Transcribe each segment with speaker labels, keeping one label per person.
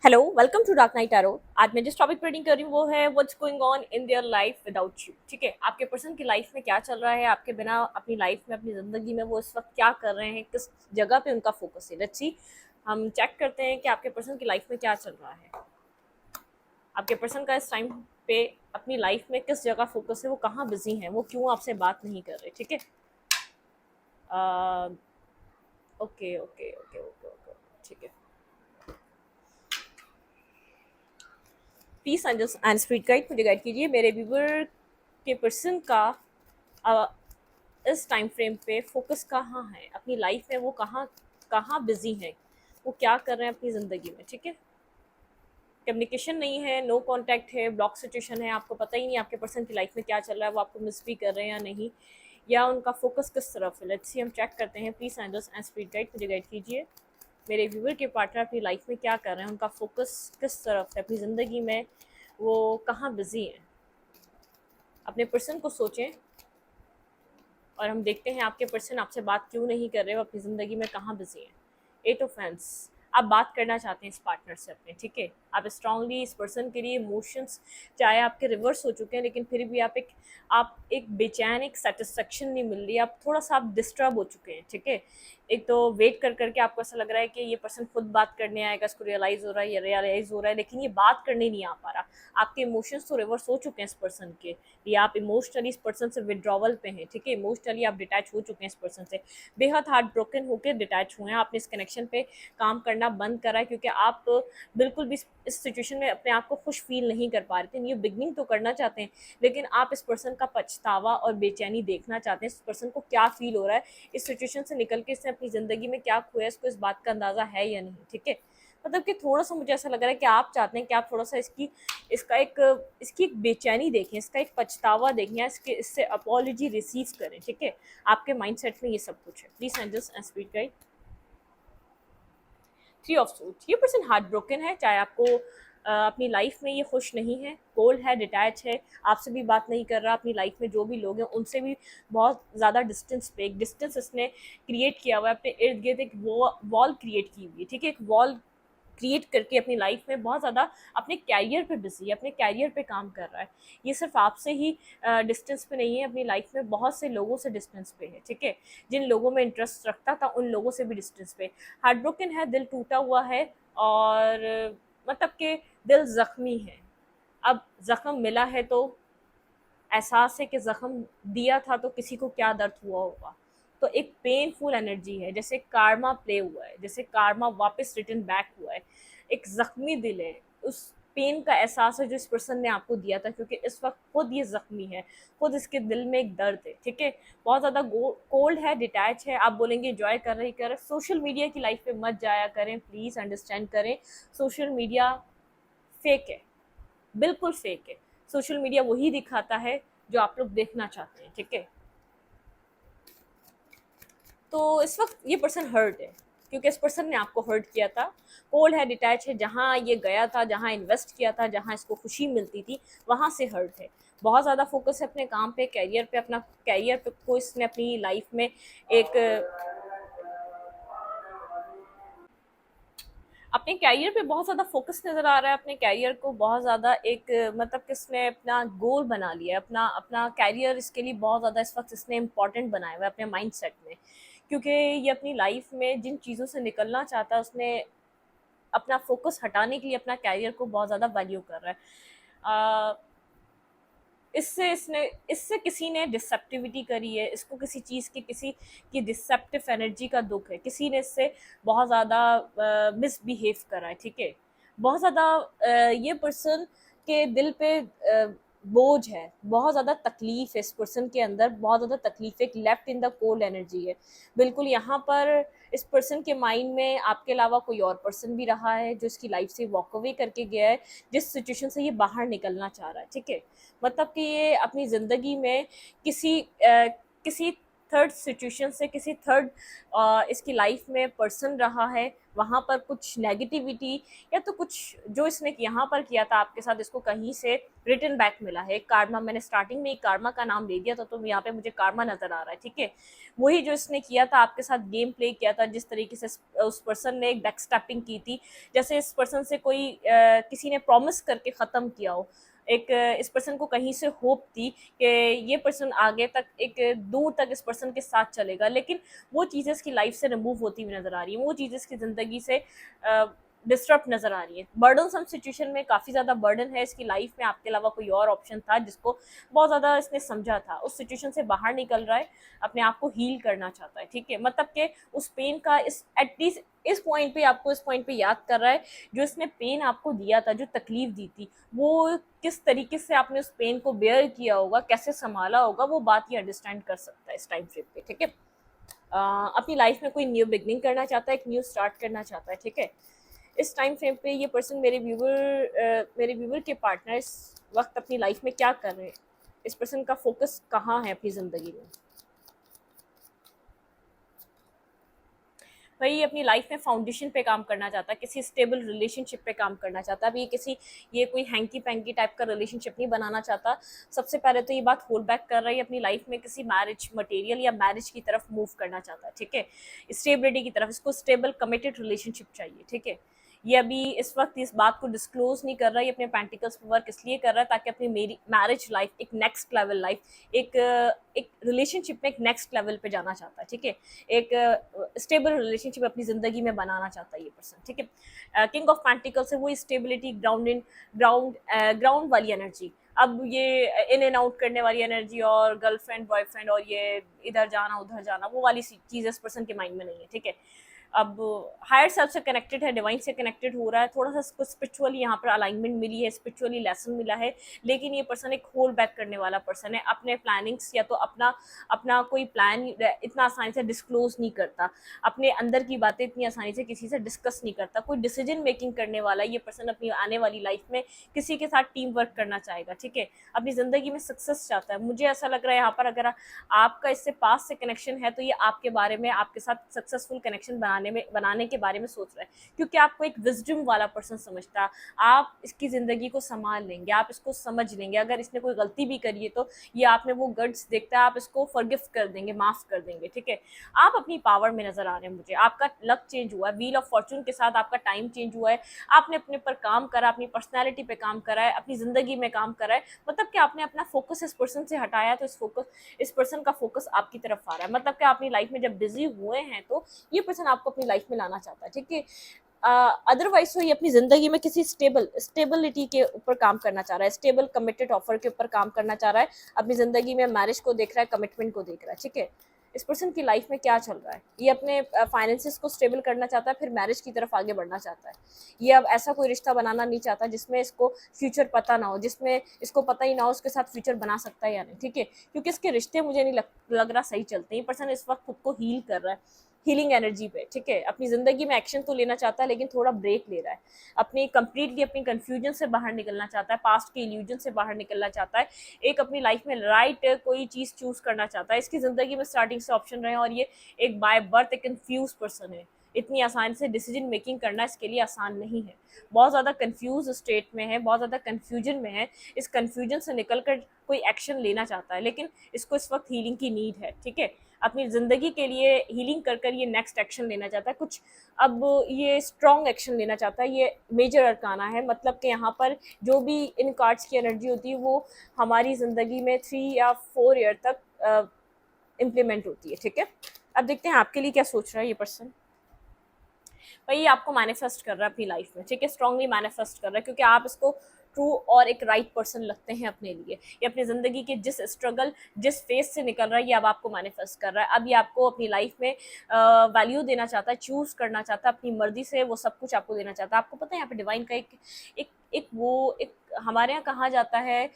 Speaker 1: Hello, welcome to dark night tarot. आज मैं जिस टॉपिक पर रीडिंग कर रही हूँ वो है what's going on in their life without you. ठीक है, आपके पर्सन की लाइफ में क्या चल रहा है, आपके बिना अपनी लाइफ में, अपनी ज़िंदगी में वो इस वक्त क्या कर रहे हैं, किस जगह पे उनका फोकस है। लेट्स सी, हम चेक करते हैं कि आपके पर्सन की लाइफ में क्या चल रहा है। आपके पर्सन का इस टाइम पे अपनी लाइफ में किस जगह फोकस है, वो कहाँ बिजी हैं, वो क्यों आपसे बात नहीं कर रहे। ठीक है, okay okay okay okay okay, ठीक है। प्लीज एंड स्पीड गाइड मुझे गाइड कीजिए। मेरे व्यूवर के पर्सन का अ, इस टाइम फ्रेम पे फोकस कहाँ है, अपनी लाइफ में वो कहाँ कहाँ बिजी है, वो क्या कर रहे हैं अपनी ज़िंदगी में। ठीक है, कम्युनिकेशन नहीं है, नो कांटेक्ट है, ब्लॉक सिचुएशन है, आपको पता ही नहीं आपके पर्सन की लाइफ में क्या चल रहा है, वो आपको मिस भी कर रहे हैं या नहीं, या उनका फोकस किस तरफ है। लेट्स सी, हम चेक करते हैं। Please angels and speed guide मुझे गाइड कीजिए। मेरे व्यूवर के पार्टनर अपनी लाइफ में क्या कर रहे हैं, उनका फोकस किस तरफ है अपनी ज़िंदगी में, वो कहाँ बिजी हैं। अपने पर्सन को सोचें और हम देखते हैं आपके पर्सन आपसे बात क्यों नहीं कर रहे हो, अपनी ज़िंदगी में कहाँ बिजी हैं। एट ऑफ हैंड्स, आप बात करना चाहते हैं इस पार्टनर से अपने। ठीक है, आप स्ट्रांगली इस पर्सन के लिए इमोशंस चाहे आपके रिवर्स हो चुके हैं, लेकिन फिर भी आप एक बेचैन, एक सेटिस्फेक्शन नहीं मिल रही, आप थोड़ा सा आप डिस्टर्ब हो चुके हैं। ठीक है, एक तो वेट कर करके आपको ऐसा लग रहा है कि ये पर्सन खुद बात करने आएगा, इसको रियलाइज़ हो रहा है, ये रियलाइज़ हो रहा है, लेकिन ये बात करने नहीं आ पा रहा। आपके इमोशंस तो रिवर्स हो चुके हैं इस पर्सन के लिए, आप इमोशनली इस पर्सन से विड्रॉवल पे हैं। ठीक है, इमोशनली आप डिटैच हो चुके हैं इस पर्सन से, बेहद हार्ट ब्रोकन होकर डिटैच हुए हैं। आपने इस कनेक्शन पे काम करना बंद करा है क्योंकि आप बिल्कुल भी इस सिचुएशन में अपने आप को खुश फील नहीं कर पा रहे थे। न्यू बिगनिंग तो करना चाहते हैं, लेकिन आप इस पर्सन का पछतावा और बेचैनी देखना चाहते हैं। इस पर्सन को क्या फील हो रहा है, इस सिचुएशन से निकल के इसने अपनी ज़िंदगी में क्या खोया, इसको इस बात का अंदाज़ा है या नहीं। ठीक है, मतलब कि थोड़ा-सा मुझे ऐसा लग रहा है कि आप चाहते हैं कि आप थोड़ा-सा इसका एक इसकी एक बेचैनी देखें, इसका एक पछतावा देखें, या इससे अपॉलॉजी रिसीव करें। ठीक है, आपके माइंडसेट में ये सब कुछ है। Please angels and speed guide. Three of suit, ये पर्सन हार्ट ब्रोकन है, चाहे आपको अपनी लाइफ में ये खुश नहीं है, कोल्ड है, डिटैच है, आपसे भी बात नहीं कर रहा। अपनी लाइफ में जो भी लोग हैं उनसे भी बहुत ज़्यादा डिस्टेंस पे, एक डिस्टेंस इसने क्रिएट किया हुआ है, अपने इर्द गिर्द एक वॉल क्रिएट की हुई है। ठीक है, एक वॉल क्रिएट करके अपनी लाइफ में बहुत ज़्यादा अपने कैरियर पे बिजी है, अपने कैरियर पे काम कर रहा है। ये सिर्फ आपसे ही डिस्टेंस पे नहीं है, अपनी लाइफ में बहुत से लोगों से डिस्टेंस पे है। ठीक है, जिन लोगों में इंटरेस्ट रखता था उन लोगों से भी डिस्टेंस पे। हार्ट ब्रोकन है, दिल टूटा हुआ है, और मतलब कि दिल ज़ख्मी है। अब ज़ख्म मिला है तो एहसास है कि ज़ख्म दिया था तो किसी को क्या दर्द हुआ होगा। तो एक पेनफुल एनर्जी है, जैसे कार्मा प्ले हुआ है, जैसे कार्मा वापस रिटर्न बैक हुआ है। एक ज़ख्मी दिल है, उस पेन का एहसास है जो इस पर्सन ने आपको दिया था, क्योंकि इस वक्त खुद ये ज़ख्मी है, खुद इसके दिल में एक दर्द है। ठीक है, बहुत ज़्यादा कोल्ड है, डिटैच है। आप बोलेंगे एंजॉय कर रही कर, सोशल मीडिया की लाइफ पे मत जाया करें, प्लीज़ अंडरस्टैंड करें। सोशल मीडिया फेक है, बिल्कुल फेक है। सोशल मीडिया वही दिखाता है जो आप लोग देखना चाहते हैं। ठीक है, तो इस वक्त ये पर्सन हर्ट है, क्योंकि इस पर्सन ने आपको हर्ट किया था। कोल्ड है, डिटैच है, जहाँ ये गया था, जहाँ इन्वेस्ट किया था, जहाँ इसको खुशी मिलती थी, वहाँ से हर्ट है। बहुत ज़्यादा फोकस है अपने काम पे, कैरियर पे, अपना कैरियर पे को इसने अपनी लाइफ में एक अपने कैरियर पे बहुत ज़्यादा फोकस नज़र आ रहा है। अपने कैरियर को बहुत ज़्यादा एक मतलब कि इसने अपना गोल बना लिया है, अपना अपना कैरियर इसके लिए बहुत ज़्यादा इस वक्त इसने इम्पॉर्टेंट बनाया हुआ है अपने माइंड सेट में, क्योंकि ये अपनी लाइफ में जिन चीज़ों से निकलना चाहता है उसने अपना फोकस हटाने के लिए अपना कैरियर को बहुत ज़्यादा वैल्यू कर रहा है। इससे किसी ने डिसेप्टिविटी करी है, इसको किसी चीज़ की, किसी की डिसेप्टिव एनर्जी का दुख है, किसी ने इससे बहुत ज़्यादा मिसबिहेव करा है। ठीक है, बहुत ज़्यादा ये पर्सन के दिल पे बोझ है, बहुत ज़्यादा तकलीफ है इस पर्सन के अंदर, बहुत ज़्यादा तकलीफ है, एक left in the cold energy है। बिल्कुल यहाँ पर इस पर्सन के माइंड में आपके अलावा कोई और पर्सन भी रहा है जो इसकी लाइफ से वॉक अवे करके गया है, जिस सिचुएशन से ये बाहर निकलना चाह रहा है। ठीक है, मतलब कि ये अपनी ज़िंदगी में किसी थर्ड सिचुएशन से, किसी थर्ड इसकी लाइफ में पर्सन रहा है, वहाँ पर कुछ नेगेटिविटी या तो कुछ जो इसने यहाँ पर किया था आपके साथ, इसको कहीं से रिटर्न बैक मिला है। कार्मा, मैंने स्टार्टिंग में एक कार्मा का नाम ले दिया था, तो यहाँ पे मुझे कार्मा नजर आ रहा है, ठीक है। वही जो इसने किया था आपके साथ, गेम प्ले किया था, जिस तरीके से उस पर्सन ने एक बैकस्टैपिंग की थी, जैसे इस पर्सन से कोई किसी ने प्रॉमिस करके ख़त्म किया हो। एक इस पर्सन को कहीं से होप थी कि ये पर्सन आगे तक एक दूर तक इस पर्सन के साथ चलेगा, लेकिन वो चीज़ें इसकी लाइफ से रिमूव होती हुई नज़र आ रही हैं, वो चीज़ें इसकी ज़िंदगी से डिस्टर्ब नज़र आ रही है। बर्डन सम सिचुएशन में काफ़ी ज़्यादा बर्डन है इसकी लाइफ में, आपके अलावा कोई और ऑप्शन था जिसको बहुत ज़्यादा इसने समझा था, उस सिचुएशन से बाहर निकल रहा है, अपने आप को हील करना चाहता है, ठीक है। मतलब कि उस पेन का इस एटलीस्ट इस पॉइंट पे आपको इस पॉइंट पे याद कर रहा है, जो इसने पेन आपको दिया था, जो तकलीफ दी थी, वो किस तरीके से आपने उस पेन को बेयर किया होगा, कैसे संभाला होगा, वो बात ये अंडरस्टैंड कर सकता है इस टाइम फ्रेम पे, ठीक है। अपनी लाइफ में कोई न्यू बिगनिंग करना चाहता है, एक न्यू स्टार्ट करना चाहता है, ठीक है। इस टाइम फ्रेम पे ये पर्सन, मेरे व्यूवर के पार्टनर इस वक्त अपनी लाइफ में क्या कर रहे हैं, इस पर्सन का फोकस कहाँ है अपनी ज़िंदगी में। वही अपनी लाइफ में फाउंडेशन पे काम करना चाहता है, किसी स्टेबल रिलेशनशिप पे काम करना चाहता है। अभी ये कोई हैंकी पैंकी टाइप का रिलेशनशिप नहीं बनाना चाहता। सबसे पहले तो ये बात होल्ड बैक कर रही है, अपनी लाइफ में किसी मैरिज मटेरियल या मैरिज की तरफ मूव करना चाहता है, ठीक है। स्टेबिलिटी की तरफ, इसको स्टेबल कमिटेड रिलेशनशिप चाहिए, ठीक है। ये अभी इस वक्त इस बात को डिस्क्लोज नहीं कर रहा है, ये अपने पेंटिकल्स पर वर्क इसलिए कर रहा है ताकि अपनी मेरी मैरिज लाइफ एक नेक्स्ट लेवल लाइफ, एक रिलेशनशिप में एक नेक्स्ट लेवल पे जाना चाहता है, ठीक है। एक स्टेबल रिलेशनशिप अपनी ज़िंदगी में बनाना चाहता है ये पर्सन, ठीक है। किंग ऑफ पेंटिकल्स है वो स्टेबिलिटी, ग्राउंड वाली एनर्जी। अब ये इन एंड आउट करने वाली एनर्जी और गर्लफ्रेंड बॉयफ्रेंड और ये इधर जाना उधर जाना, वो वाली चीज़ इस पर्सन के माइंड में नहीं है, ठीक है। अब हायर सेल्फ से कनेक्टेड है, डिवाइन से कनेक्टेड हो रहा है, थोड़ा सा इसको स्पिरिचुअली यहाँ पर अलाइनमेंट मिली है, स्पिरिचुअली लेसन मिला है, लेकिन ये पर्सन एक होल्ड बैक करने वाला पर्सन है। अपने प्लानिंग्स या तो अपना अपना कोई प्लान इतना आसानी से डिस्क्लोज नहीं करता, अपने अंदर की बातें इतनी आसानी से किसी से डिस्कस नहीं करता, कोई डिसीजन मेकिंग करने वाला ये पर्सन अपनी आने वाली लाइफ में किसी के साथ टीम वर्क करना चाहेगा, ठीक है। अपनी ज़िंदगी में सक्सेस चाहता है। मुझे ऐसा लग रहा है यहाँ पर अगर आपका इससे पास से कनेक्शन है तो ये आपके बारे में, आपके साथ सक्सेसफुल कनेक्शन बनाने के बारे में सोच रहा है, क्योंकि आपको एक विजडम वाला पर्सन समझता है। आप इसकी ज़िंदगी को संभाल लेंगे, आप इसको समझ लेंगे। अगर इसने कोई गलती भी करी है तो ये आप में वो गट्स देखता है, आप इसको फॉरगिव कर देंगे, माफ़ कर देंगे, ठीक है। आप अपनी पावर में नज़र आ रहे हैं मुझे, आपका लक चेंज हुआ है, व्हील ऑफ फॉर्चून के साथ आपका टाइम चेंज हुआ है, आपने अपने पर काम करा, अपनी पर्सनैलिटी पे काम करा है, अपनी ज़िंदगी में काम करा है, मतलब कि आपने अपना फोकस इस पर्सन से हटाया, तो इस पर्सन का फोकस आपकी तरफ आ रहा है। मतलब कि अपनी लाइफ में जब बिजी हुए हैं तो ये पर्सन आपको अपनी लाइफ में लाना चाहता है, ठीक है। अदरवाइज तो ये अपनी ज़िंदगी में किसी स्टेबिलिटी के ऊपर काम करना चाह रहा है, स्टेबल कमिटेड ऑफर के ऊपर काम करना चाह रहा है, अपनी ज़िंदगी में मैरिज को देख रहा है, कमिटमेंट को देख रहा है, ठीक है। इस पर्सन की लाइफ में क्या चल रहा है, ये अपने फाइनेंसेस को स्टेबल करना चाहता है, फिर मैरिज की तरफ आगे बढ़ना चाहता है। ये अब ऐसा कोई रिश्ता बनाना नहीं चाहता जिसमें इसको फ्यूचर पता ना हो, जिसमें इसको पता ही ना हो उसके साथ फ्यूचर बना सकता है या नहीं, ठीक है। क्योंकि इसके रिश्ते मुझे नहीं लग रहा सही चलते। ये पर्सन इस वक्त खुद को हील कर रहा है, हीलिंग एनर्जी पे, ठीक है। अपनी ज़िंदगी में एक्शन तो लेना चाहता है, लेकिन थोड़ा ब्रेक ले रहा है, अपनी कंफ्यूजन से बाहर निकलना चाहता है, पास्ट के इल्यूजन से बाहर निकलना चाहता है, एक अपनी लाइफ में राइट कोई चीज़ चूज करना चाहता है। इसकी ज़िंदगी में स्टार्टिंग से ऑप्शन रहे और ये एक बाय बर्थ एक कन्फ्यूज पर्सन है। इतनी आसानी से डिसीजन मेकिंग करना इसके लिए आसान नहीं है, बहुत ज़्यादा कंफ्यूज स्टेट में है, बहुत ज़्यादा कन्फ्यूजन में है। इस कन्फ्यूजन से निकल कर कोई एक्शन लेना चाहता है, लेकिन इसको इस वक्त हीलिंग की नीड है, ठीक है। अपनी ज़िंदगी के लिए हीलिंग कर कर ये नेक्स्ट एक्शन लेना चाहता है कुछ। अब ये स्ट्रॉन्ग एक्शन लेना चाहता है, ये मेजर अरकाना है, मतलब कि यहाँ पर जो भी इन कार्ड्स की एनर्जी होती है वो हमारी ज़िंदगी में 3 या 4 ईयर तक इम्प्लीमेंट होती है, ठीक है। अब देखते हैं आपके लिए क्या सोच रहा है ये पर्सन। भाई आपको मैनिफेस्ट कर रहा है अपनी लाइफ में, ठीक है, स्ट्रांगली मैनिफेस्ट कर रहा है, क्योंकि आप इसको ट्रू और एक राइट पर्सन लगते हैं अपने लिए। ये अपनी ज़िंदगी के जिस स्ट्रगल, जिस फेज से निकल रहा है, ये अब आपको मैनिफेस्ट कर रहा है। अब ये आपको अपनी लाइफ में वैल्यू देना चाहता है, चूज़ करना चाहता है, अपनी मर्जी से वो सब कुछ आपको देना चाहता है। आपको पता है यहाँ पे डिवाइन का एक एक हमारे यहाँ कहा जाता है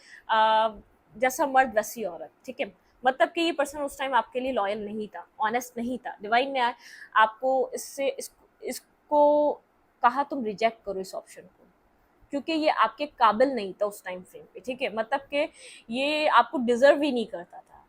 Speaker 1: जैसा मर्द वैसी औरत, ठीक है। मतलब कि ये पर्सन उस टाइम आपके लिए लॉयल नहीं था, ऑनेस्ट नहीं था। डिवाइन ने आपको इसको कहा तुम रिजेक्ट करो इस ऑप्शन को, क्योंकि ये आपके काबिल नहीं था उस टाइम फ्रेम पे, ठीक है। मतलब कि ये आपको डिजर्व ही नहीं करता था,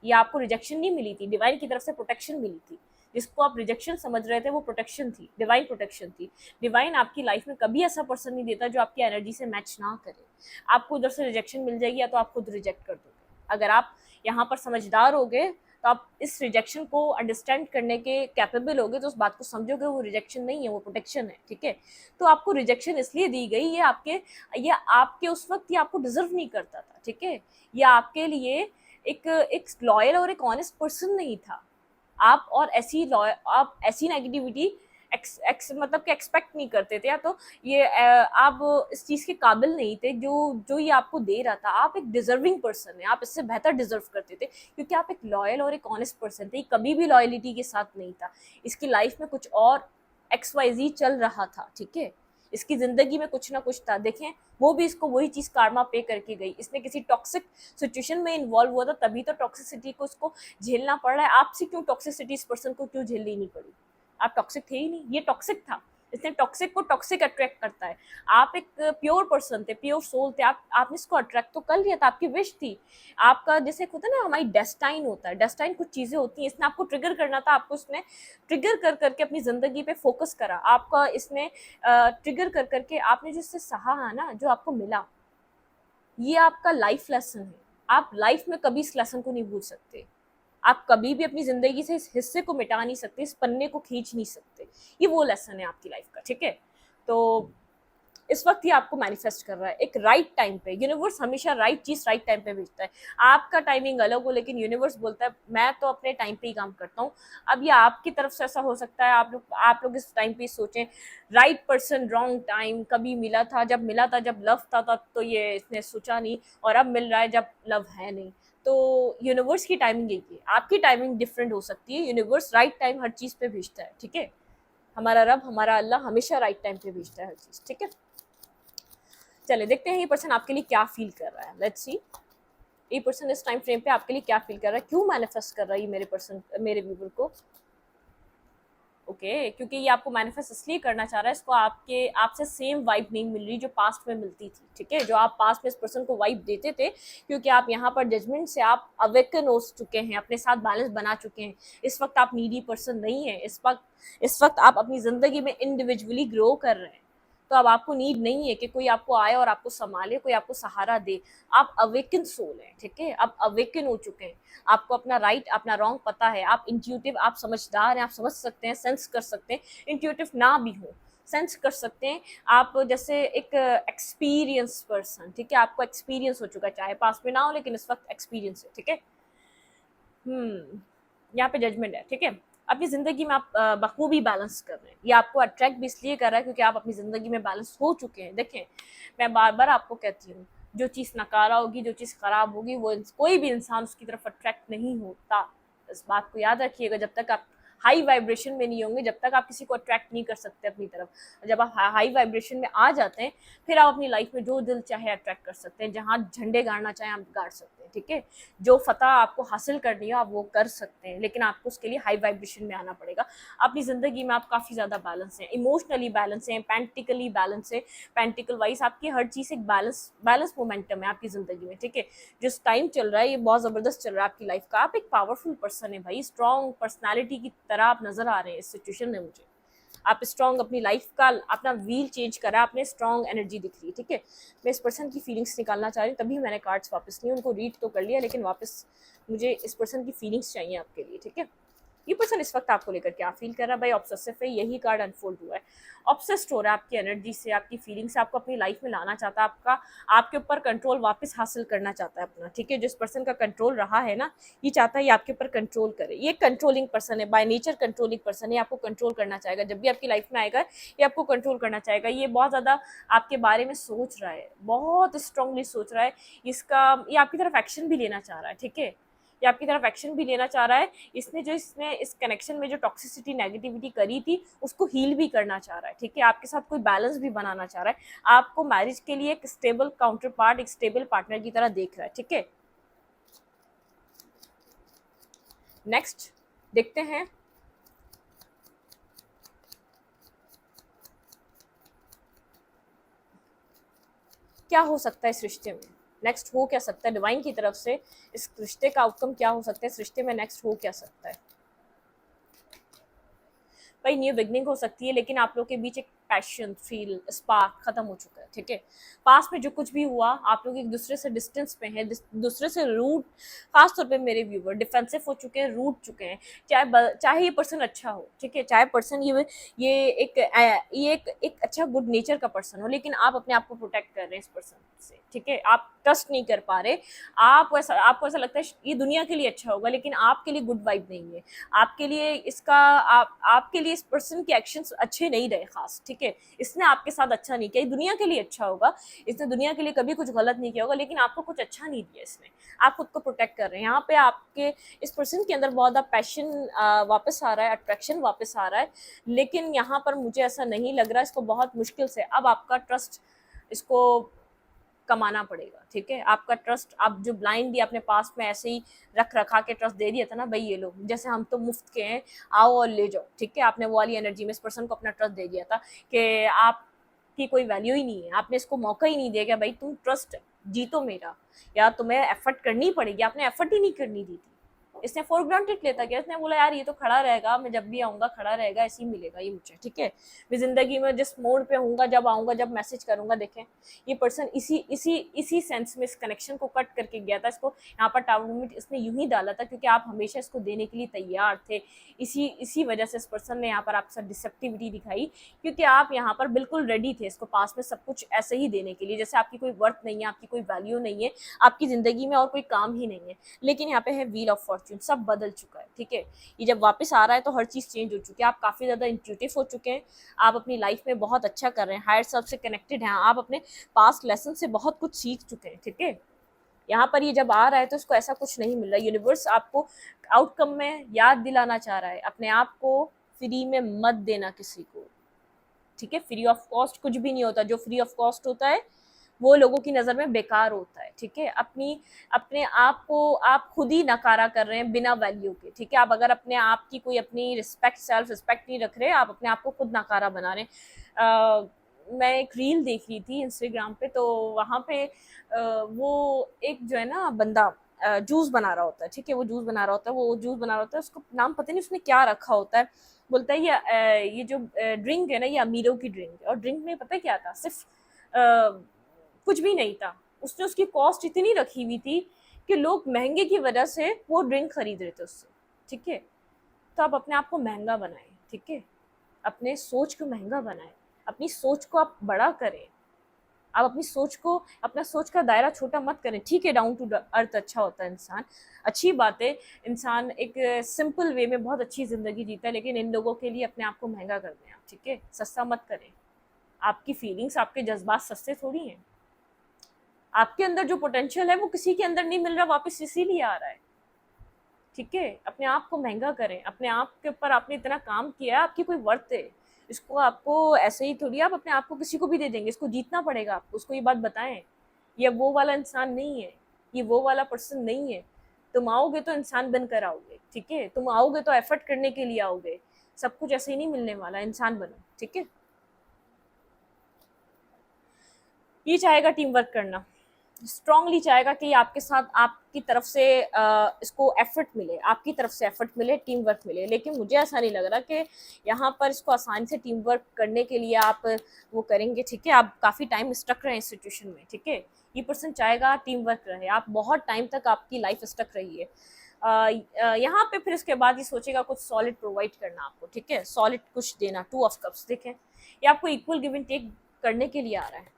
Speaker 1: ये आपको रिजेक्शन नहीं मिली थी, डिवाइन की तरफ से प्रोटेक्शन मिली थी। जिसको आप रिजेक्शन समझ रहे थे वो प्रोटेक्शन थी, डिवाइन प्रोटेक्शन थी। डिवाइन आपकी लाइफ में कभी ऐसा पर्सन नहीं देता जो आपकी एनर्जी से मैच ना करे। आपको उधर से रिजेक्शन मिल जाएगी या तो आप खुद रिजेक्ट कर दोगे। अगर आप यहाँ पर समझदार होगे तो आप इस रिजेक्शन को अंडरस्टैंड करने के कैपेबल होगे, तो उस बात को समझोगे वो रिजेक्शन नहीं है, वो प्रोटेक्शन है। ठीक है, तो आपको रिजेक्शन इसलिए दी गई, ये आपके उस वक्त ये आपको डिजर्व नहीं करता था। ठीक है, ये आपके लिए एक लॉयल और एक ऑनेस्ट पर्सन नहीं था। आप ऐसी नेगेटिविटी मतलब कि एक्सपेक्ट नहीं करते थे, या तो ये आप इस चीज़ के काबिल नहीं थे जो जो ये आपको दे रहा था। आप एक डिजर्विंग पर्सन है, आप इससे बेहतर डिजर्व करते थे, क्योंकि आप एक लॉयल और एक ऑनेस्ट पर्सन थे। कभी भी लॉयलिटी के साथ नहीं था। इसकी लाइफ में कुछ और XYZ चल रहा था। ठीक है, इसकी ज़िंदगी में कुछ ना कुछ था। देखें, वो भी इसको वही चीज़ कार्मा पे करके गई। इसने किसी टॉक्सिक सिचुएशन में इन्वॉल्व हुआ था, तभी तो टॉक्सिसिटी को उसको झेलना पड़ रहा है। आपसे क्यों टॉक्सिसिटी इस पर्सन को क्यों झेलनी नहीं पड़ी? आप टॉक्सिक थे ही नहीं, ये टॉक्सिक था। इसने टॉक्सिक को टॉक्सिक अट्रैक्ट करता है। आप एक प्योर पर्सन थे, प्योर सोल थे, आपने इसको अट्रैक्ट तो कर लिया था, आपकी विश थी। आपका जैसे होता है ना, हमारी डेस्टाइन होता है, डेस्टाइन कुछ चीज़ें होती हैं। इसने आपको ट्रिगर करना था, आपको इसने ट्रिगर कर करके अपनी ज़िंदगी पे फोकस करा। आपका इसने ट्रिगर कर करके आपने जो इससे सहा है ना, जो आपको मिला, ये आपका लाइफ लेसन है। आप लाइफ में कभी इस लेसन को नहीं भूल सकते। आप कभी भी अपनी ज़िंदगी से इस हिस्से को मिटा नहीं सकते, इस पन्ने को खींच नहीं सकते। ये वो लेसन है आपकी लाइफ का। ठीक है, तो इस वक्त ये आपको मैनिफेस्ट कर रहा है एक राइट टाइम पे। यूनिवर्स हमेशा राइट चीज़ राइट टाइम पे भेजता है। आपका टाइमिंग अलग हो, लेकिन यूनिवर्स बोलता है मैं तो अपने टाइम पे ही काम करता हूँ। अब ये आपकी तरफ से ऐसा हो सकता है, आप लोग इस टाइम पे सोचें राइट पर्सन रॉन्ग टाइम। कभी मिला था, जब लव था तब तो ये इसने सोचा नहीं, और अब मिल रहा है जब लव है नहीं। तो यूनिवर्स की टाइमिंग यही है, आपकी टाइमिंग डिफरेंट हो सकती है। यूनिवर्स राइट टाइम हर चीज़ पे भेजता है। ठीक है, हमारा रब, हमारा अल्लाह हमेशा राइट टाइम पे भेजता है हर चीज़। ठीक है, चले देखते हैं ये पर्सन आपके लिए क्या फील कर रहा है। लेट्स सी, ये पर्सन इस टाइम फ्रेम पे आपके लिए क्या फील कर रहा है, क्यों मैनिफेस्ट कर रहा है ये मेरे व्यूवर को। ओके, क्योंकि ये आपको मैनिफेस्ट इसलिए करना चाह रहा है, इसको आपसे सेम वाइब नहीं मिल रही जो पास्ट में मिलती थी। ठीक है, जो आप पास्ट में इस पर्सन को वाइब देते थे, क्योंकि आप यहाँ पर जजमेंट से आप अवेकन हो चुके हैं, अपने साथ बैलेंस बना चुके हैं। इस वक्त आप नीडी पर्सन नहीं है। इस वक्त आप अपनी ज़िंदगी में इंडिविजुअली ग्रो कर रहे हैं। तो अब आपको नीड नहीं है कि कोई आपको आए और आपको संभाले, कोई आपको सहारा दे। आप अवेकन सोल हैं। ठीक है, आप अवेकन हो चुके हैं। आपको अपना राइट अपना रॉन्ग पता है। आप इंट्यूटिव, आप समझदार हैं, आप समझ सकते हैं, सेंस कर सकते हैं। इंट्यूटिव ना भी हो, सेंस कर सकते हैं। आप जैसे एक एक्सपीरियंस पर्सन। ठीक है, आपको एक्सपीरियंस हो चुका है, चाहे पास में ना हो, लेकिन इस वक्त एक्सपीरियंस है। ठीक है, यहाँ पे जजमेंट है। ठीक है, अपनी ज़िंदगी में आप बखूबी बैलेंस कर रहे हैं। ये आपको अट्रैक्ट भी इसलिए कर रहा है क्योंकि आप अपनी ज़िंदगी में बैलेंस हो चुके हैं। देखें, मैं बार बार आपको कहती हूँ, जो चीज़ नकारा होगी, जो चीज़ ख़राब होगी, वो कोई भी इंसान उसकी तरफ अट्रैक्ट नहीं होता। इस बात को याद रखिएगा। जब तक आप हाई वाइब्रेशन में नहीं होंगे, जब तक आप किसी को अट्रैक्ट नहीं कर सकते अपनी तरफ। जब आप हाई वाइब्रेशन में आ जाते हैं, फिर आप अपनी लाइफ में जो दिल चाहे अट्रैक्ट कर सकते हैं। जहाँ झंडे गाड़ना चाहें आप गाड़ सकते हैं। ठीक है, जो फतह आपको हासिल करनी है आप वो कर सकते हैं, लेकिन आपको उसके लिए हाई वाइब्रेशन में आना पड़ेगा। अपनी ज़िंदगी में आप काफ़ी ज़्यादा बैलेंस हैं, इमोशनली बैलेंस हैं, पेंटिकली बैलेंस है। पेंटिकल वाइज आपकी हर चीज़ एक बैलेंस मोमेंटम है आपकी ज़िंदगी में। ठीक है, जिस टाइम चल रहा है ये बहुत ज़बरदस्त चल रहा है आपकी लाइफ का। आप एक पावरफुल पर्सन है भाई, स्ट्रॉन्ग पर्सनैलिटी की तरह आप नज़र आ रहे हैं इस सिचुएशन में मुझे। आप स्ट्रॉन्ग अपनी लाइफ का अपना व्हील चेंज करा, आपने स्ट्रॉन्ग एनर्जी दिख रही है। ठीक है, मैं इस पर्सन की फीलिंग्स निकालना चाह रही हूँ, तभी मैंने कार्ड्स वापस लिए। उनको रीड तो कर लिया, लेकिन वापस मुझे इस पर्सन की फीलिंग्स चाहिए आपके लिए। ठीक है, ये पर्सन इस वक्त आपको लेकर क्या फील कर रहा है भाई? ऑब्सेसिव है, यही कार्ड अनफोल्ड हुआ है। ऑब्सेस्ड हो रहा है आपकी एनर्जी से, आपकी फीलिंग से, आपको अपनी लाइफ में लाना चाहता है, आपके ऊपर कंट्रोल वापस हासिल करना चाहता है अपना। ठीक है, जिस पर्सन का कंट्रोल रहा है ना, ये चाहता है ये आपके ऊपर कंट्रोल करे। ये कंट्रोलिंग पर्सन है, बाय नेचर कंट्रोलिंग पर्सन है। आपको कंट्रोल करना चाहेगा, जब भी आपकी लाइफ में आएगा ये आपको कंट्रोल करना चाहेगा। ये बहुत ज़्यादा आपके बारे में सोच रहा है, बहुत स्ट्रांगली सोच रहा है। ये आपकी तरफ एक्शन भी लेना चाह रहा है। ठीक है, ये आपकी तरफ एक्शन भी लेना चाह रहा है। इसने इस कनेक्शन में जो टॉक्सिसिटी नेगेटिविटी करी थी उसको हील भी करना चाह रहा है। ठीक है, आपके साथ कोई बैलेंस भी बनाना चाह रहा है। आपको मैरिज के लिए एक स्टेबल काउंटर पार्ट, एक स्टेबल पार्टनर की तरह देख रहा है। ठीक है, नेक्स्ट देखते हैं क्या हो सकता है इस रिश्ते में। नेक्स्ट हो क्या सकता है, डिवाइन की तरफ से इस रिश्ते का आउटकम क्या हो सकता है, इस रिश्ते में नेक्स्ट हो क्या सकता है। भाई न्यू बिगनिंग हो सकती है, लेकिन आप लोग के बीच एक पैशन फील स्पार्क खत्म हो चुका है, ठीक है। पास में जो कुछ भी हुआ, आप लोग एक दूसरे से डिस्टेंस पे हैं, दूसरे से रूट, खासतौर पे मेरे व्यूवर डिफेंसिव हो चुके हैं, रूट चुके हैं। चाहे ये पर्सन अच्छा हो, ठीक है, चाहे पर्सन ये एक अच्छा गुड नेचर का पर्सन हो, लेकिन आप अपने आप को प्रोटेक्ट कर रहे हैं इस पर्सन से, ठीक है। आप ट्रस्ट नहीं कर पा रहे, आपको ऐसा लगता है ये दुनिया के लिए अच्छा होगा, लेकिन आपके लिए गुड वाइब नहीं है। आपके लिए आपके लिए इस पर्सन के एक्शंस अच्छे नहीं रहे खास, ठीक है। इसने आपके साथ अच्छा नहीं किया, ये दुनिया के लिए अच्छा होगा, इसने दुनिया के लिए कभी कुछ गलत नहीं किया होगा, लेकिन आपको कुछ अच्छा नहीं दिया इसने। आप खुद को प्रोटेक्ट कर रहे हैं। यहाँ पे आपके इस पर्सन के अंदर बहुत ज़्यादा पैशन वापस आ रहा है, अट्रैक्शन वापस आ रहा है, लेकिन यहाँ पर मुझे ऐसा नहीं लग रहा। इसको बहुत मुश्किल से अब आपका ट्रस्ट इसको कमाना पड़ेगा, ठीक है। आपका ट्रस्ट, आप जो ब्लाइंडली अपने पास में ऐसे ही रख रखा के ट्रस्ट दे दिया था ना, भाई ये लो जैसे हम तो मुफ्त के हैं, आओ और ले जाओ, ठीक है। आपने वो वाली एनर्जी में इस पर्सन को अपना ट्रस्ट दे दिया था कि आपकी कोई वैल्यू ही नहीं है, आपने इसको मौका ही नहीं दिया कि भाई तुम ट्रस्ट जीतो मेरा, या तुम्हें एफर्ट करनी पड़ेगी, आपने एफर्ट ही नहीं करनी दी थी। इसने फॉर ग्रांटेड लेता गया, इसने बोला यार ये तो खड़ा रहेगा, मैं जब भी आऊँगा खड़ा रहेगा, ऐसे ही मिलेगा ये मुझे, ठीक है। मैं ज़िंदगी में जिस मोड पे हूँगा, जब आऊँगा, जब मैसेज करूँगा, देखें ये पर्सन इसी सेंस में इस कनेक्शन को कट करके गया था। इसको यहाँ पर टावर मूवमेंट इसने यूं ही डाला था क्योंकि आप हमेशा इसको देने के लिए तैयार थे। इसी वजह से इस पर्सन ने यहाँ पर आपके साथ डिसेप्टिविटी दिखाई, क्योंकि आप यहाँ पर बिल्कुल रेडी थे इसको पास में सब कुछ ऐसे ही देने के लिए, जैसे आपकी कोई वर्थ नहीं है, आपकी कोई वैल्यू नहीं है, आपकी ज़िंदगी में और कोई काम ही नहीं है। लेकिन यहाँ पे है व्हील ऑफ फॉर्च्यून, सब बदल चुका है, ठीक है। ये जब वापस आ रहा है तो हर चीज़ चेंज हो चुकी है। आप काफ़ी ज़्यादा इंट्यूटिव हो चुके हैं, आप अपनी लाइफ में बहुत अच्छा कर रहे हैं, हायर सेल्फ से कनेक्टेड हैं, आप अपने पास्ट लेसन से बहुत कुछ सीख चुके हैं, ठीक है। यहाँ पर ये जब आ रहा है तो इसको ऐसा कुछ नहीं मिल रहा। यूनिवर्स आपको आउटकम में याद दिलाना चाह रहा है, अपने आप को फ्री में मत देना किसी को, ठीक है। फ्री ऑफ कॉस्ट कुछ भी नहीं होता, जो फ्री ऑफ कॉस्ट होता है वो लोगों की नज़र में बेकार होता है, ठीक है। अपने आप को आप खुद ही नकारा कर रहे हैं बिना वैल्यू के, ठीक है। आप अगर अपने आप की कोई अपनी रिस्पेक्ट, सेल्फ रिस्पेक्ट नहीं रख रहे, आप अपने आप को खुद नकारा बना रहे हैं। मैं एक रील देख रही थी इंस्टाग्राम पे, तो वहाँ पे वो एक जो है ना बंदा जूस बना रहा होता है, ठीक है। वो जूस बना रहा होता है, उसको नाम पता नहीं उसने क्या रखा होता है। बोलता है ये जो ड्रिंक है ना, ये अमीरों की ड्रिंक है। और ड्रिंक में पता है क्या था, सिर्फ कुछ भी नहीं था। उसने उसकी कॉस्ट इतनी रखी हुई थी कि लोग महंगे की वजह से वो ड्रिंक खरीद रहे थे उससे, ठीक है। तो आप अपने आप को महंगा बनाएं, ठीक है। अपने सोच को महंगा बनाएं, अपनी सोच को आप बड़ा करें। आप अपना सोच का दायरा छोटा मत करें, ठीक है। डाउन टू अर्थ अच्छा होता है इंसान, अच्छी बात है। इंसान एक सिंपल वे में बहुत अच्छी ज़िंदगी जीता है, लेकिन इन लोगों के लिए अपने आप को महंगा कर दें आप, ठीक है। सस्ता मत करें। आपकी फीलिंग्स, आपके जज्बात सस्ते थोड़ी हैं। आपके अंदर जो पोटेंशियल है वो किसी के अंदर नहीं मिल रहा, वापस इसीलिए आ रहा है, ठीक है। अपने आप को महंगा करें, अपने आप के ऊपर आपने इतना काम किया है, आपकी कोई वर्थ है। इसको आपको ऐसे ही थोड़ी आप अपने आप को किसी को भी दे देंगे, इसको जीतना पड़ेगा आपको। उसको ये बात बताएं, ये वो वाला इंसान नहीं है, ये वो वाला पर्सन नहीं है। तुम आओगे तो इंसान बनकर आओगे, ठीक है। तुम आओगे तो एफर्ट करने के लिए आओगे, सब कुछ ऐसे ही नहीं मिलने वाला। इंसान बनो, ठीक है। ये चाहेगा टीम वर्क करना, स्ट्रांगली चाहेगा कि आपके साथ आपकी तरफ से इसको एफर्ट मिले, आपकी तरफ से एफर्ट मिले, टीम वर्क मिले। लेकिन मुझे ऐसा नहीं लग रहा कि यहाँ पर इसको आसानी से टीम वर्क करने के लिए आप वो करेंगे, ठीक है। आप काफ़ी टाइम स्टक रहे इंस्टीट्यूशन में, ठीक है। ये पर्सन चाहेगा टीम वर्क रहे, आप बहुत टाइम तक आपकी लाइफ स्टक रही है यहाँ पे। फिर उसके बाद ये सोचेगा कुछ सॉलिड प्रोवाइड करना आपको, ठीक है, सॉलिड कुछ देना। 2 ऑफ कप्स देखें, ये आपको इक्वल गिव एंड टेक करने के लिए आ रहा है।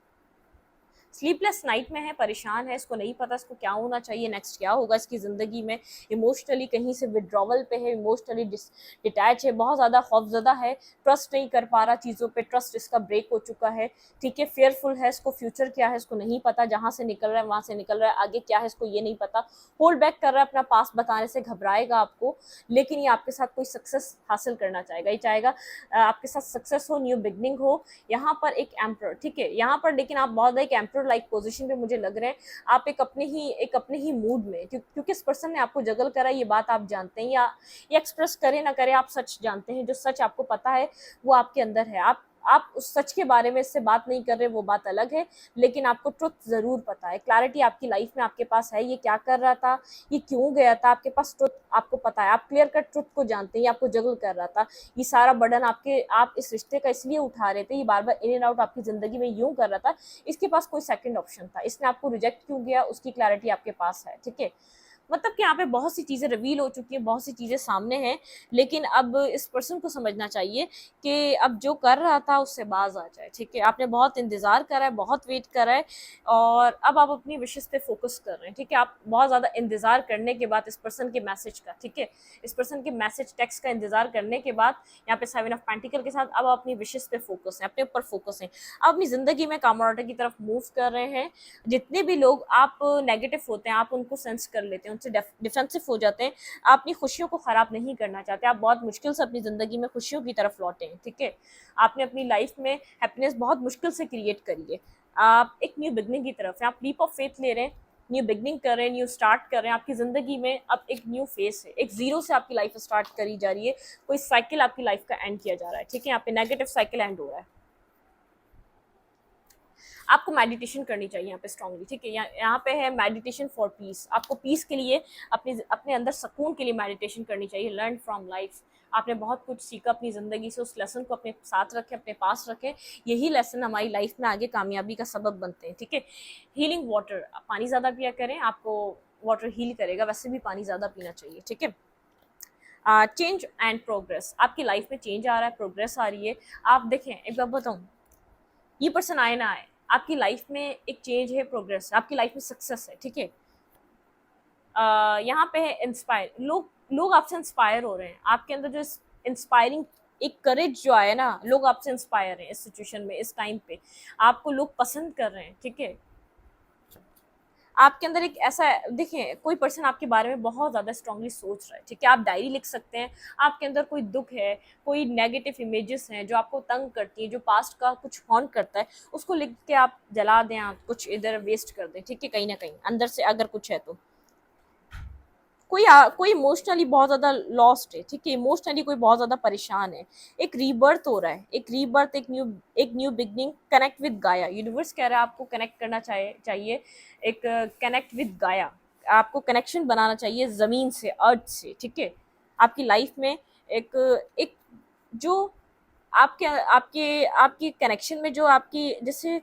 Speaker 1: स्लीपलेस नाइट में है, परेशान है, इसको नहीं पता इसको क्या होना चाहिए, नेक्स्ट क्या होगा इसकी ज़िंदगी में। इमोशनली कहीं से विड्रॉवल पे है, इमोशनली डिटैच है, बहुत ज़्यादा खौफजदा है, ट्रस्ट नहीं कर पा रहा चीज़ों पे, ट्रस्ट इसका ब्रेक हो चुका है, ठीक है। फेयरफुल है, इसको फ्यूचर क्या है इसको नहीं पता, जहाँ से निकल रहा है वहाँ से निकल रहा है, आगे क्या है इसको ये नहीं पता, होल्ड बैक कर रहा है, अपना पास बताने से घबराएगा आपको। लेकिन ये आपके साथ कोई सक्सेस हासिल करना चाहेगा, ये चाहेगा आपके साथ सक्सेस हो, न्यू बिगनिंग हो। यहाँ पर एक एम्पर, ठीक है, यहाँ पर लेकिन आप बहुत एक एम्पर लाइक पोजीशन पे मुझे लग रहे हैं। आप एक अपने ही मूड में, क्योंकि इस पर्सन ने आपको जगल करा, ये बात आप जानते हैं, या ये एक्सप्रेस करे ना करे आप सच जानते हैं। जो सच आपको पता है वो आपके अंदर है। आप उस सच के बारे में इससे बात नहीं कर रहे, वो बात अलग है, लेकिन आपको ट्रुथ ज़रूर पता है, क्लैरिटी आपकी लाइफ में आपके पास है, ये क्या कर रहा था, ये क्यों गया था, आपके पास ट्रुथ आपको पता है, आप क्लियर कट ट्रुथ को जानते हैं, ये आपको जगल कर रहा था, ये सारा बर्डन आप इस रिश्ते का इसलिए उठा रहे थे, ये बार बार इन एंड आउट आपकी ज़िंदगी में यूं कर रहा था, इसके पास कोई सेकंड ऑप्शन था, इसने आपको रिजेक्ट क्यों किया, उसकी क्लैरिटी आपके पास है। ठीक है, मतलब कि यहाँ पे बहुत सी चीज़ें रिवील हो चुकी हैं, बहुत सी चीज़ें सामने हैं, लेकिन अब इस पर्सन को समझना चाहिए कि अब जो कर रहा था उससे बाज आ जाए। ठीक है, आपने बहुत इंतज़ार करा है, बहुत वेट करा है, और अब आप अपनी विशेस पे फोकस कर रहे हैं। ठीक है, आप बहुत ज़्यादा इंतज़ार करने के बाद इस पर्सन के मैसेज का, ठीक है, इस पर्सन के मैसेज टेक्स्ट का इंतज़ार करने के बाद यहाँ पे 7 ऑफ पेंटिकल के साथ अब आप अपनी विशेस पे फोकस हैं, अपने ऊपर फोकस हैं, आप अपनी ज़िंदगी में कामोराटा की तरफ मूव कर रहे हैं। जितने भी लोग आप नेगेटिव होते हैं, आप उनको सेंस कर लेते हैं, उनसे डिफेंसिव हो जाते हैं, आप अपनी खुशियों को ख़राब नहीं करना चाहते, आप बहुत मुश्किल से अपनी ज़िंदगी में खुशियों की तरफ लौटे हैं। ठीक है, आपने अपनी लाइफ में हैप्पीनेस बहुत मुश्किल से क्रिएट करी है, आप एक न्यू बिगनिंग की तरफ है, आप लीप ऑफ फेथ ले रहे हैं, न्यू बिगनिंग कर रहे हैं, न्यू स्टार्ट कर रहे हैं, आपकी ज़िंदगी में अब एक न्यू फेस है, एक ज़ीरो से आपकी लाइफ स्टार्ट करी जा रही है, कोई साइकिल आपकी लाइफ का एंड किया जा रहा है। ठीक है, यहाँ पे नेगेटिव साइकिल एंड हो रहा है, आपको मेडिटेशन करनी चाहिए यहाँ पे स्ट्रांगली। ठीक है, यहाँ पे है मेडिटेशन फॉर पीस, आपको पीस के लिए, अपने अपने अंदर सुकून के लिए मेडिटेशन करनी चाहिए। लर्न फ्रॉम लाइफ, आपने बहुत कुछ सीखा अपनी ज़िंदगी से, उस लेसन को अपने साथ रखें, अपने पास रखें, यही लेसन हमारी लाइफ में आगे कामयाबी का सबब बनते हैं। ठीक है, हीलिंग वाटर, पानी ज़्यादा पिया करें, आपको वाटर हील करेगा, वैसे भी पानी ज़्यादा पीना चाहिए। ठीक है, चेंज एंड प्रोग्रेस, आपकी लाइफ में चेंज आ रहा है, प्रोग्रेस आ रही है। आप देखें, एक बार बताऊँ, ये पर्सन आए ना आए, आपकी लाइफ में एक चेंज है, प्रोग्रेस है, आपकी लाइफ में सक्सेस है। ठीक है, यहाँ पे है इंस्पायर, लोग आपसे इंस्पायर हो रहे हैं, आपके अंदर जो इंस्पायरिंग एक करेज जो आया ना, लोग आपसे इंस्पायर हैं इस सिचुएशन में, इस टाइम पे आपको लोग पसंद कर रहे हैं। ठीक है, आपके अंदर एक ऐसा, देखिए कोई पर्सन आपके बारे में बहुत ज़्यादा स्ट्रांगली सोच रहा है। ठीक है, आप डायरी लिख सकते हैं, आपके अंदर कोई दुख है, कोई नेगेटिव इमेजेस हैं जो आपको तंग करती हैं, जो पास्ट का कुछ हॉन्ट करता है, उसको लिख के आप जला दें, आप कुछ इधर वेस्ट कर दें। ठीक है, कहीं ना कहीं अंदर से अगर कुछ है तो कोई इमोशनली बहुत ज़्यादा लॉस्ट है। ठीक है, इमोशनली कोई बहुत ज़्यादा परेशान है, एक रीबर्थ हो रहा है, एक रीबर्थ, एक न्यू बिगनिंग, कनेक्ट विद गाया, यूनिवर्स कह रहा है आपको कनेक्ट करना चाहिए, एक कनेक्ट विद गाया, आपको कनेक्शन बनाना चाहिए ज़मीन से, अर्थ से। ठीक है, आपकी लाइफ में एक एक जो आपके आपके आपकी कनेक्शन में जो आपकी, जैसे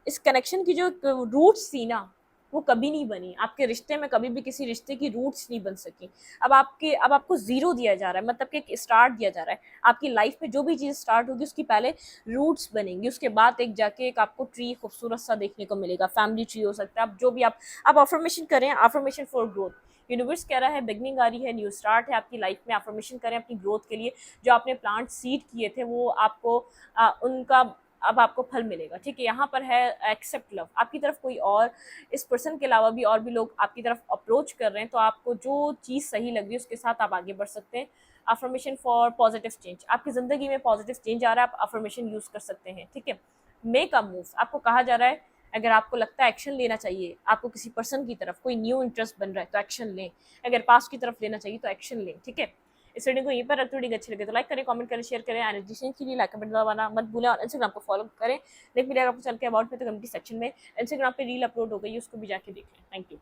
Speaker 1: इस कनेक्शन की जो रूट्स थी ना, वो कभी नहीं बनी, आपके रिश्ते में कभी भी किसी रिश्ते की रूट्स नहीं बन सकी। अब आपको ज़ीरो दिया जा रहा है, मतलब कि एक स्टार्ट दिया जा रहा है, आपकी लाइफ में जो भी चीज़ स्टार्ट होगी उसकी पहले रूट्स बनेंगी, उसके बाद एक जाके एक आपको ट्री खूबसूरत सा देखने को मिलेगा, फैमिली ट्री हो सकता है, आप जो भी आप अफर्मेशन करें, अफर्मेशन फॉर ग्रोथ, यूनिवर्स कह रहा है बिगनिंग आ रही है, न्यू स्टार्ट है आपकी लाइफ में, अफर्मेशन करें अपनी ग्रोथ के लिए, जो आपने प्लांट सीड किए थे वो आपको उनका अब आपको फल मिलेगा। ठीक है, यहाँ पर है एक्सेप्ट लव, आपकी तरफ कोई और, इस पर्सन के अलावा भी और भी लोग आपकी तरफ अप्रोच कर रहे हैं, तो आपको जो चीज़ सही लग रही है उसके साथ आप आगे बढ़ सकते हैं। अफर्मेशन फॉर पॉजिटिव चेंज, आपकी ज़िंदगी में पॉजिटिव चेंज आ रहा है, आप अफर्मेशन यूज़ कर सकते हैं। ठीक है, मेक अ मूव, आपको कहा जा रहा है अगर आपको लगता है एक्शन लेना चाहिए, आपको किसी पर्सन की तरफ कोई न्यू इंटरेस्ट बन रहा है तो एक्शन लें, अगर पास्ट की तरफ लेना चाहिए तो एक्शन लें। ठीक है, इस वीडियो को यहीं पर रखते, वीडियो अच्छी लगे तो लाइक करें, कमेंट करें, शेयर करें, एनर्जी के लिए लाइक कमेंट दबाना मत भूलें, और इंस्टाग्राम को फॉलो करें। लिंक मिलेगा आपको चल के अबाउट में, तो कम्युनिटी सेक्शन में इंस्टाग्राम पे रील अपलोड हो गई है, उसको भी जाके देख लें। Thank you.